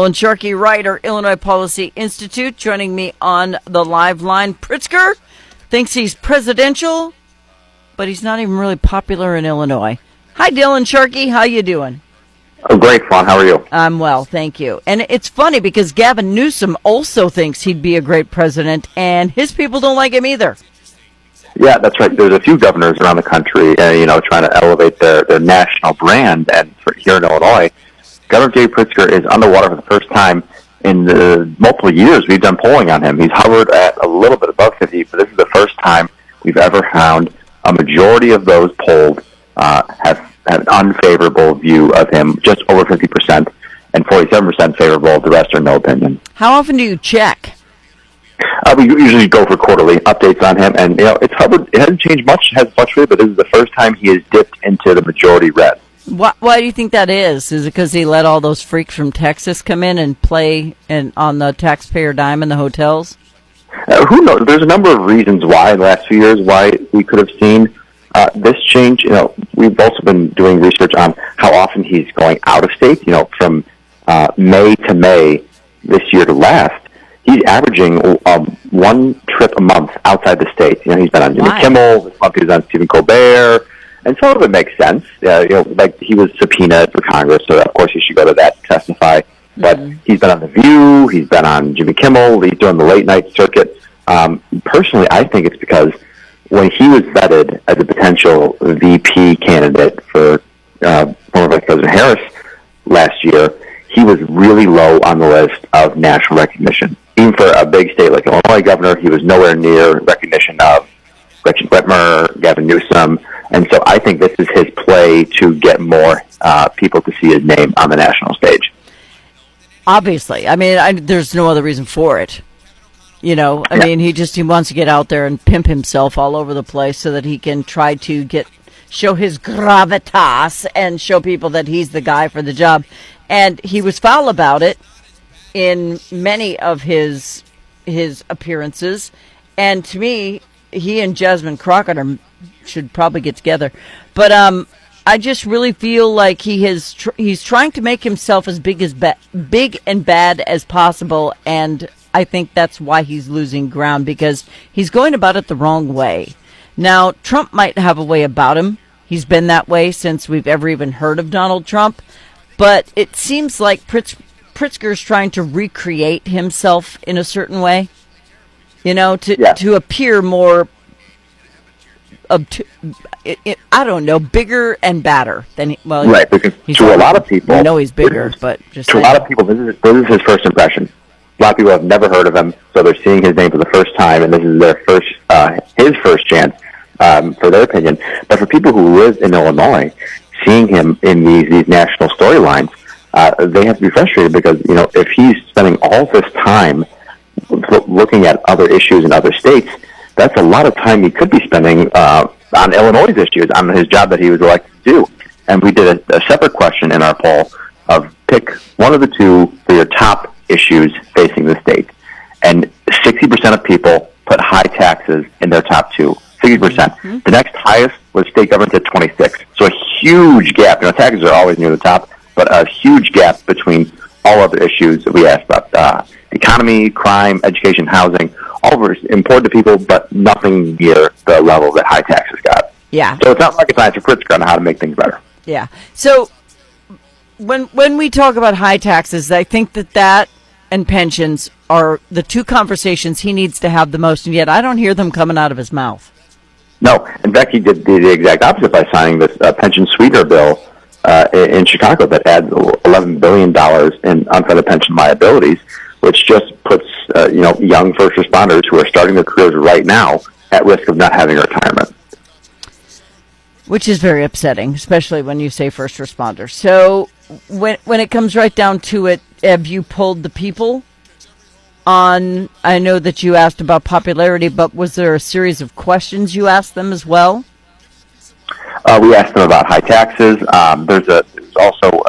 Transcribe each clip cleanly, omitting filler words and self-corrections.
And Sharkey Ryder, Illinois Policy Institute, joining me on the live line. Pritzker thinks he's presidential, but he's not even really popular in Illinois. Hi, Dylan Sharkey. How you doing? Oh, great, Fawn. How are you? I'm well, thank you. And it's funny because Gavin Newsom also thinks he'd be a great president, and his people don't like him either. Yeah, that's right. There's a few governors around the country, trying to elevate their national brand. And here in Illinois, Governor Jay Pritzker is underwater for the first time in the multiple years we've done polling on him. He's hovered at a little bit above 50, but this is the first time we've ever found a majority of those polled have an unfavorable view of him, just over 50%, and 47% favorable. The rest are no opinion. How often do you check? We usually go for quarterly updates on him, and it's hovered. It hasn't changed much, has fluctuated, but this is the first time he has dipped into the majority red. Why do you think that is? Is it because he let all those freaks from Texas come in and play on the taxpayer dime in the hotels? Who knows? There's a number of reasons why in the last few years why we could have seen this change. We've also been doing research on how often he's going out of state. From May to May this year to last, he's averaging one trip a month outside the state. He's been on Jimmy Kimmel. This month he was on Stephen Colbert. And some of it makes sense. Like he was subpoenaed for Congress, so of course he should go to that to testify. But he's been on The View, he's been on Jimmy Kimmel, he's doing the late night circuit. Personally, I think it's because when he was vetted as a potential VP candidate for former Vice President Harris last year, he was really low on the list of national recognition. Even for a big state like Illinois governor, he was nowhere near recognition of Gretchen Whitmer, Gavin Newsom. And so I think this is his play to get more people to see his name on the national stage. Obviously. I mean, there's no other reason for it. He wants to get out there and pimp himself all over the place so that he can try to show his gravitas and show people that he's the guy for the job. And he was foul about it in many of his appearances. And to me, he and Jasmine Crockett should probably get together. But I just really feel like he's trying to make himself as big and bad as possible, and I think that's why he's losing ground, because he's going about it the wrong way. Now, Trump might have a way about him. He's been that way since we've ever even heard of Donald Trump. But it seems like Pritzker's trying to recreate himself in a certain way, to appear more, I don't know, bigger and badder than right. Because to a lot of people, I know he's bigger, but just to a lot of people, this is his first impression. A lot of people have never heard of him, so they're seeing his name for the first time, and this is their his first chance for their opinion. But for people who live in Illinois, seeing him in these national storylines, they have to be frustrated because if he's spending all this time looking at other issues in other states, that's a lot of time he could be spending on Illinois' issues, on his job that he was elected to do. And we did a separate question in our poll of pick one of the two for your top issues facing the state. And 60% of people put high taxes in their top two. 60%. Mm-hmm. The next highest was state government at 26. So a huge gap. Taxes are always near the top, but a huge gap between all other issues that we asked about. Economy, crime, education, housing, all of it is important to people, but nothing near the level that high taxes got. Yeah. So it's not rocket science for Pritzker on how to make things better. Yeah. So when we talk about high taxes, I think that and pensions are the two conversations he needs to have the most, and yet I don't hear them coming out of his mouth. No. In fact, he did the exact opposite by signing this pension sweetener bill in Chicago that adds $11 billion in unfunded pension liabilities, which just puts young first responders who are starting their careers right now at risk of not having a retirement. Which is very upsetting, especially when you say first responders. So when it comes right down to it, have you polled the people on, I know that you asked about popularity, but was there a series of questions you asked them as well? We asked them about high taxes. There's also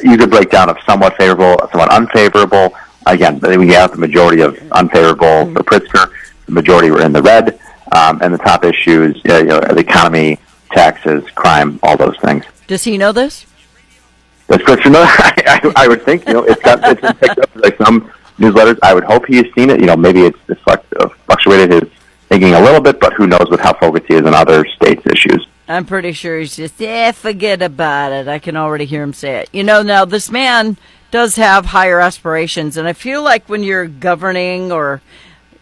either breakdown of somewhat favorable, somewhat unfavorable. Again, we have the majority of unfavorable for Pritzker. The majority were in the red. And the top issues, the economy, taxes, crime, all those things. Does he know this? That's good to know. I would think, it's been picked up by some newsletters. I would hope he has seen it. Maybe it's fluctuated his thinking a little bit, but who knows with how focused he is on other states' issues. I'm pretty sure he's just, forget about it. I can already hear him say it. Now this man does have higher aspirations, and I feel like when you're governing or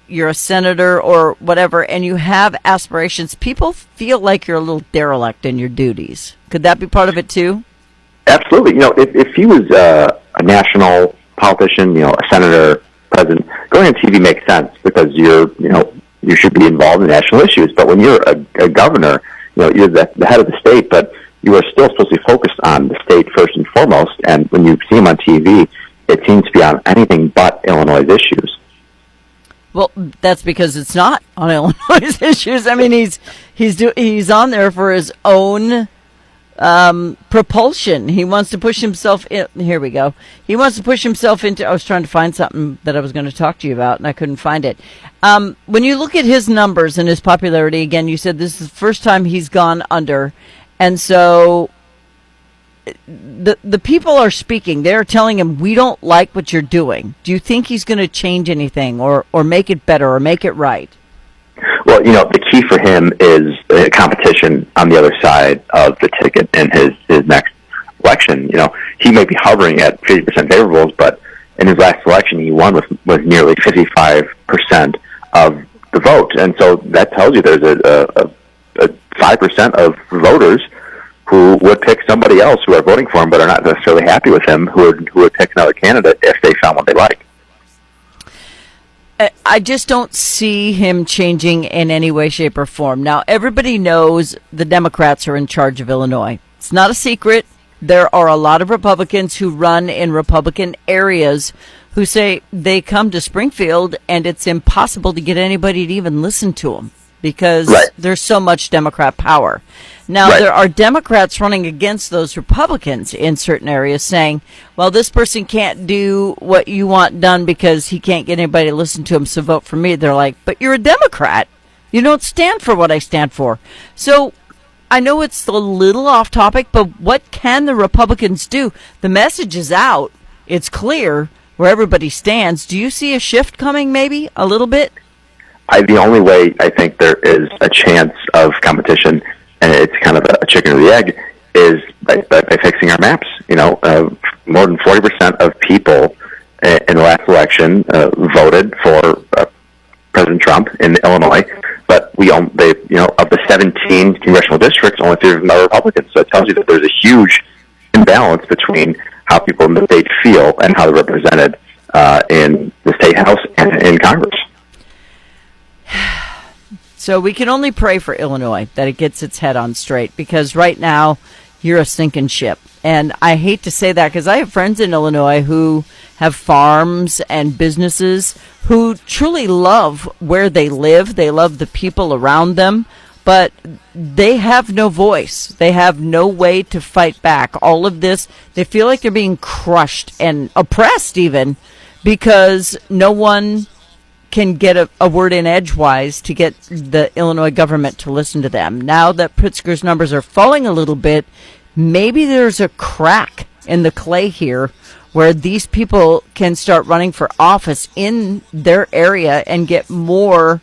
you're a senator or whatever, and you have aspirations, people feel like you're a little derelict in your duties. Could that be part of it too? Absolutely. If he was a national politician, a senator, president, going on TV makes sense because you should be involved in national issues. But when you're a governor, you're the head of the state, but you are still supposed to be focused on the state first and foremost. And when you see him on TV, it seems to be on anything but Illinois' issues. Well, that's because it's not on Illinois' issues. I mean, he's on there for his own propulsion. He wants to push himself in. Here we go. He wants to push himself into. I was trying to find something that I was going to talk to you about, and I couldn't find it. When you look at his numbers and his popularity, again, you said this is the first time he's gone under, and so the people are speaking. They're telling him, we don't like what you're doing. Do you think he's going to change anything or make it better or make it right? Well, the key for him is competition on the other side of the ticket in his next election. He may be hovering at 50% favorables, but in his last election, he won with nearly 55% of the vote. And so that tells you there's a 5% of voters who would pick somebody else who are voting for him but are not necessarily happy with him, who would pick another candidate if they found one they like. I just don't see him changing in any way, shape, or form. Now, everybody knows the Democrats are in charge of Illinois. It's not a secret. There are a lot of Republicans who run in Republican areas who say they come to Springfield and it's impossible to get anybody to even listen to them because there's so much Democrat power. Now, there are Democrats running against those Republicans in certain areas saying, well, this person can't do what you want done because he can't get anybody to listen to him, so vote for me. They're like, but you're a Democrat. You don't stand for what I stand for. So I know it's a little off topic, but what can the Republicans do? The message is out. It's clear where everybody stands. Do you see a shift coming maybe a little bit? The only way I think there is a chance of competition, and it's kind of a chicken or the egg, is by fixing our maps. More than 40% of people in the last election voted for President Trump in Illinois, but of the 17 congressional districts, only 3 of them are Republicans. So it tells you that there's a huge imbalance between how people in the state feel and how they're represented in the state house and in Congress. So we can only pray for Illinois that it gets its head on straight, because right now you're a sinking ship. And I hate to say that because I have friends in Illinois who have farms and businesses who truly love where they live. They love the people around them, but they have no voice. They have no way to fight back. All of this, they feel like they're being crushed and oppressed even because no one can get a word in edgewise to get the Illinois government to listen to them. Now that Pritzker's numbers are falling a little bit, maybe there's a crack in the clay here where these people can start running for office in their area and get more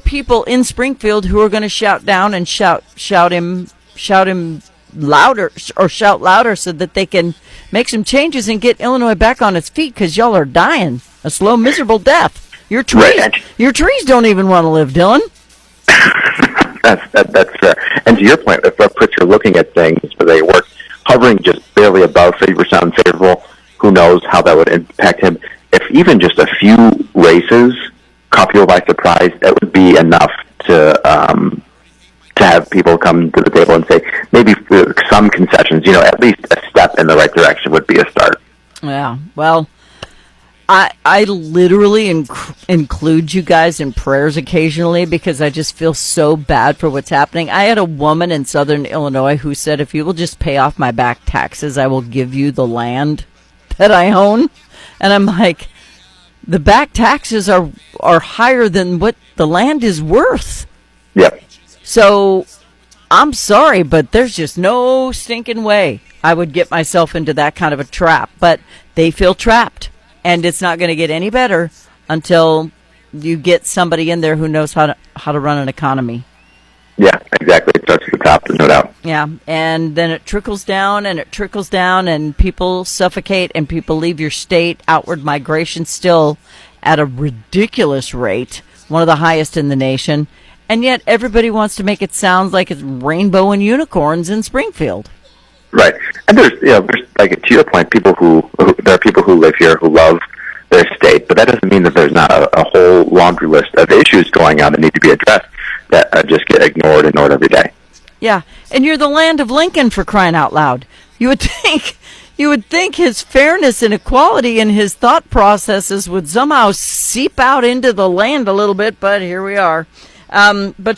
people in Springfield who are going to shout down and shout him louder or shout louder so that they can make some changes and get Illinois back on its feet, because y'all are dying a slow, miserable death. Your trees don't even want to live, Dylan. That's fair. And to your point, if Pritzker looking at things where they work hovering just barely above 50% unfavorable, who knows how that would impact him. If even just a few races caught people by surprise, that would be enough to have people come to the table and say maybe some concessions, at least a step in the right direction would be a start. Yeah, well, I literally include you guys in prayers occasionally because I just feel so bad for what's happening. I had a woman in southern Illinois who said, if you will just pay off my back taxes, I will give you the land that I own. And I'm like, the back taxes are higher than what the land is worth. Yep. So I'm sorry, but there's just no stinking way I would get myself into that kind of a trap. But they feel trapped, and it's not going to get any better until you get somebody in there who knows how to run an economy. Yeah, exactly. It starts at the top, no doubt. Yeah, and then it trickles down, and people suffocate, and people leave your state. Outward migration still at a ridiculous rate, one of the highest in the nation, and yet everybody wants to make it sound like it's rainbow and unicorns in Springfield. Right, and there's like to your point, there are people who live here who love their state, but that doesn't mean that there's not a whole laundry list of issues going on that need to be addressed that just get ignored every day. Yeah, and you're the land of Lincoln, for crying out loud. You would think his fairness and equality and his thought processes would somehow seep out into the land a little bit, but here we are. But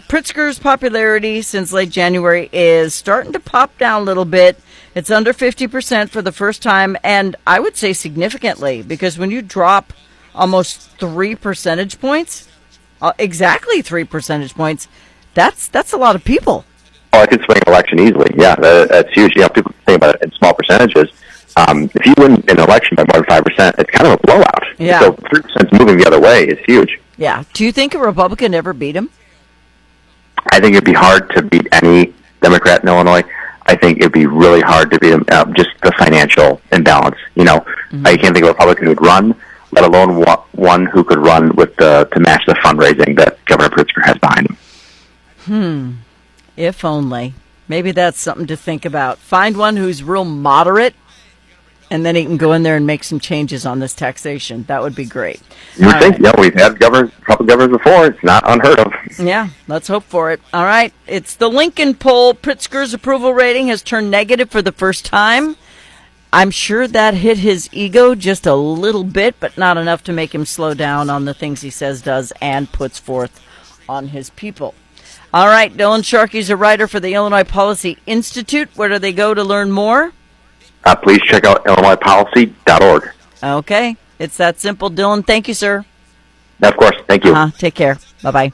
Pritzker's popularity since late January is starting to pop down a little bit. It's under 50% for the first time, and I would say significantly, because when you drop almost 3 percentage points, exactly 3 percentage points, that's a lot of people. Oh, I could swing an election easily. Yeah, that's huge. People think about it in small percentages. If you win an election by more than 5%, it's kind of a blowout. Yeah. So 3% moving the other way is huge. Yeah. Do you think a Republican ever beat him? I think it'd be hard to beat any Democrat in Illinois. I think it'd be really hard to beat him. Just the financial imbalance. I can't think of a Republican who'd run, let alone one who could run with to match the fundraising that Governor Pritzker has behind him. If only. Maybe that's something to think about. Find one who's real moderate, and then he can go in there and make some changes on this taxation. That would be great. You would think, we've had a couple governors before. It's not unheard of. Yeah, let's hope for it. All right, it's the Lincoln poll. Pritzker's approval rating has turned negative for the first time. I'm sure that hit his ego just a little bit, but not enough to make him slow down on the things he says, does, and puts forth on his people. All right, Dylan Sharkey's a writer for the Illinois Policy Institute. Where do they go to learn more? Please check out illinoispolicy.org. Okay, it's that simple, Dylan. Thank you, sir. Of course. Thank you. Take care. Bye-bye.